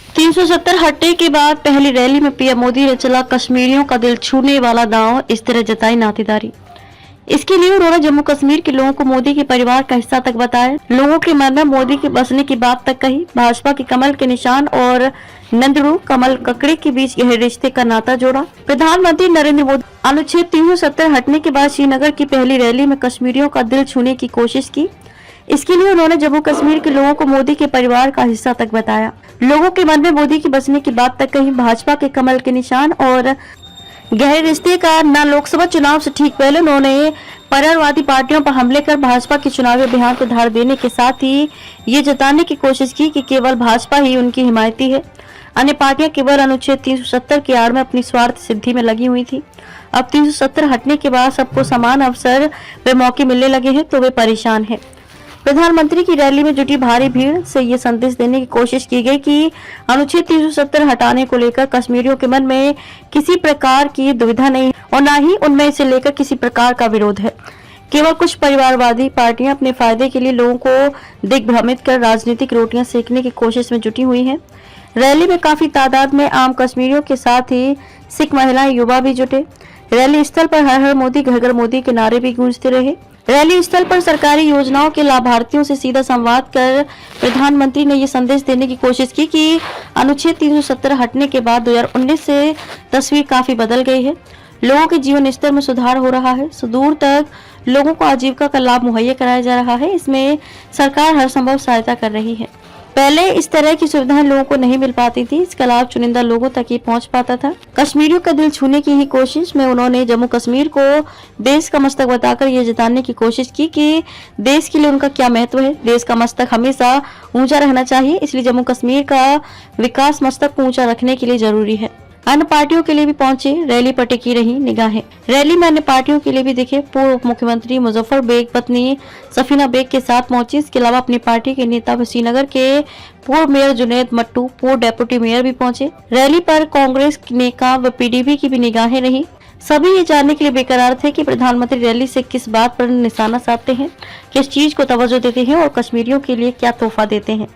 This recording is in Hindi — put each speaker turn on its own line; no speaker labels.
370 हटने के बाद पहली रैली में पीएम मोदी ने चला कश्मीरियों का दिल छूने वाला दांव, इस तरह जताई नातेदारी। इसके लिए उन्होंने जम्मू कश्मीर के लोगों को मोदी के परिवार का हिस्सा तक बताया, लोगों के मन में मोदी के बसने की बात तक कही। भाजपा के कमल के निशान और नंदरू कमल ककड़े के बीच गहरे रिश्ते का नाता जोड़ा। प्रधानमंत्री नरेंद्र मोदी अनुच्छेद 370 हटने के बाद श्रीनगर की पहली रैली में कश्मीरियों का दिल छूने की कोशिश की। इसके लिए उन्होंने जम्मू कश्मीर के लोगों को मोदी के परिवार का हिस्सा तक बताया, लोगों के मन में मोदी के बसने की बात तक कही। भाजपा के कमल के निशान और गहरे रिश्ते का न लोकसभा चुनाव से ठीक पहले उन्होंने परिवारवादी पार्टियों पर हमले कर भाजपा के चुनावी अभियान को धार देने के साथ ही ये जताने की कोशिश की कि केवल भाजपा ही उनकी हिमायती है, अन्य पार्टियां केवल अनुच्छेद 370 की आड़ में अपनी स्वार्थ सिद्धि में लगी हुई थी। अब 370 हटने के बाद सबको समान अवसर व मौके मिलने लगे हैं तो वे परेशान हैं। प्रधानमंत्री की रैली में जुटी भारी भीड़ से ये संदेश देने की कोशिश की गई कि अनुच्छेद 370 हटाने को लेकर कश्मीरियों के मन में किसी प्रकार की दुविधा नहीं और न ही उनमें इसे लेकर किसी प्रकार का विरोध है। केवल कुछ परिवारवादी पार्टियां अपने फायदे के लिए लोगों को दिग्भ्रमित कर राजनीतिक रोटियां सेकने की कोशिश में जुटी हुई हैं। रैली में काफी तादाद में आम कश्मीरियों के साथ ही सिख महिलाएं, युवा भी जुटे। रैली स्थल पर हर हर मोदी, घर घर मोदी के नारे भी गूंजते रहे। रैली स्थल पर सरकारी योजनाओं के लाभार्थियों से सीधा संवाद कर प्रधानमंत्री ने ये संदेश देने की कोशिश की कि अनुच्छेद 370 हटने के बाद 2019 से तस्वीर काफी बदल गई है। लोगों के जीवन स्तर में सुधार हो रहा है, सुदूर तक लोगों को आजीविका का लाभ मुहैया कराया जा रहा है। इसमें सरकार हर संभव सहायता कर रही है। पहले इस तरह की सुविधाएं लोगों को नहीं मिल पाती थी, इसका लाभ चुनिंदा लोगों तक ही पहुंच पाता था। कश्मीरियों का दिल छूने की ही कोशिश में उन्होंने जम्मू कश्मीर को देश का मस्तक बताकर ये जताने की कोशिश की कि देश के लिए उनका क्या महत्व है। देश का मस्तक हमेशा ऊंचा रहना चाहिए, इसलिए जम्मू कश्मीर का विकास मस्तक को ऊंचा रखने के लिए जरूरी है। अन्य पार्टियों के लिए भी पहुंचे, रैली पर टिकी रही निगाहें। रैली में अन्य पार्टियों के लिए भी दिखे। पूर्व उप मुख्यमंत्री मुजफ्फर बेग पत्नी सफीना बेग के साथ पहुंची। इसके अलावा अपनी पार्टी के नेता व श्रीनगर के पूर्व मेयर जुनैद मट्टू, पूर्व डेप्यूटी मेयर भी पहुंचे। रैली पर कांग्रेस नेता व पीडीपी की भी निगाहें रही। सभी ये जानने के लिए बेकरार थे कि प्रधानमंत्री रैली से किस बात पर निशाना साधते हैं, किस चीज को तवज्जो देते हैं और कश्मीरियों के लिए क्या तोहफा देते हैं।